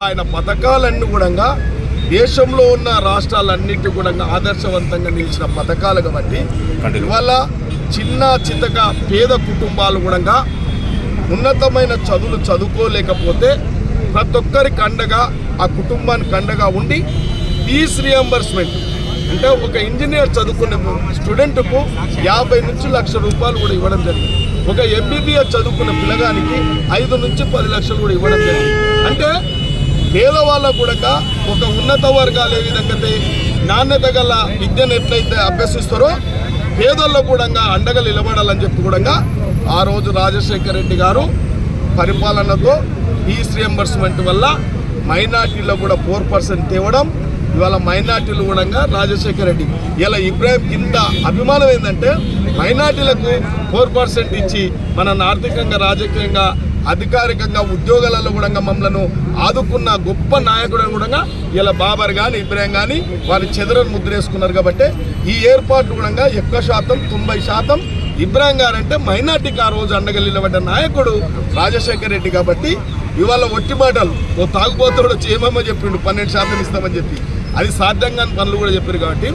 ఆయన పథకాలన్నీ కూడా దేశంలో ఉన్న రాష్ట్రాలన్నిటి కూడా ఆదర్శవంతంగా నిలిచిన పథకాలు కాబట్టి ఇవాళ చిన్న చితక పేద కుటుంబాలు కూడా ఉన్నతమైన చదువులు చదువుకోలేకపోతే ప్రతి ఒక్కరికి అండగా ఆ కుటుంబానికి అండగా ఉండి ఫీజ్ రియంబర్స్మెంట్ అంటే ఒక ఇంజనీర్ చదువుకునే స్టూడెంట్కు 50 నుంచి లక్ష రూపాయలు కూడా ఇవ్వడం జరిగింది. ఒక ఎంబీబీఎస్ చదువుకున్న పిల్లగానికి 5 నుంచి 10 లక్షలు కూడా ఇవ్వడం జరిగింది. అంటే పేదవాళ్ళకు కూడా ఒక ఉన్నత వర్గాలు ఏ విధంగా నాణ్యత గల విద్యను ఎట్లయితే అభ్యసిస్తారో పేదల్లో కూడా అండగా నిలబడాలని చెప్పి కూడా ఆ రోజు రాజశేఖర రెడ్డి గారు పరిపాలనతో ఫీజ్ రియంబర్స్మెంట్ వల్ల మైనార్టీలో కూడా 4% తేవడం. ఇవాళ మైనార్టీలు కూడా రాజశేఖర రెడ్డి ఇలా ఇబ్రాహిం కింద అభిమానం ఏంటంటే మైనార్టీలకు 4% ఇచ్చి మనల్ని ఆర్థికంగా రాజకీయంగా అధికారికంగా ఉద్యోగాలలో కూడా మమ్మల్ని ఆదుకున్న గొప్ప నాయకుడు కూడా ఇలా బాబర్ కానీ ఇబ్రాహిం కానీ వారి చెదరను ముద్రేసుకున్నారు. కాబట్టి ఈ ఏర్పాట్లు కూడా 1% 90% ఇబ్రాహిం గారు అంటే మైనార్టీకి ఆ రోజు అండగా నిలబడ్డ నాయకుడు రాజశేఖర రెడ్డి. కాబట్టి ఇవాళ ఒట్టి మాటలు ఓ తాగుబోతుడు చేయమని చెప్పిండు 12% ఇస్తామని చెప్పి అది సాధ్యం కాని పనులు కూడా చెప్పారు. కాబట్టి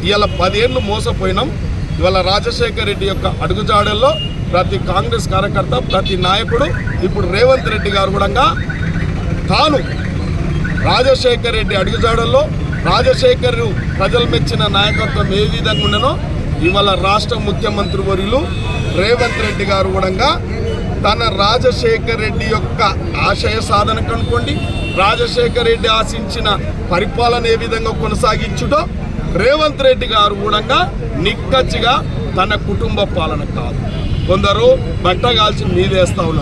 ఇవాళ 10 ఏళ్ళు మోసపోయినాం. ఇవాళ రాజశేఖర రెడ్డి యొక్క అడుగుజాడల్లో ప్రతి కాంగ్రెస్ కార్యకర్త ప్రతి నాయకుడు ఇప్పుడు రేవంత్ రెడ్డి గారు కూడా తాను రాజశేఖర రెడ్డి అడుగుజాడల్లో రాజశేఖర్ ప్రజలు మెచ్చిన నాయకత్వం ఏ విధంగా ఉండనో ఇవాళ రాష్ట్ర ముఖ్యమంత్రి వర్యులు రేవంత్ రెడ్డి గారు కూడా తన రాజశేఖర రెడ్డి యొక్క ఆశయ సాధనకు అనుకోండి రాజశేఖర రెడ్డి ఆశించిన పరిపాలన ఏ విధంగా కొనసాగించుటో రేవంత్ రెడ్డి గారు కూడా నిక్కచ్చిగా తన కుటుంబ పాలన కాదు కొందరు బట్ట కాల్చి మీదేస్తా ఉన్నారు.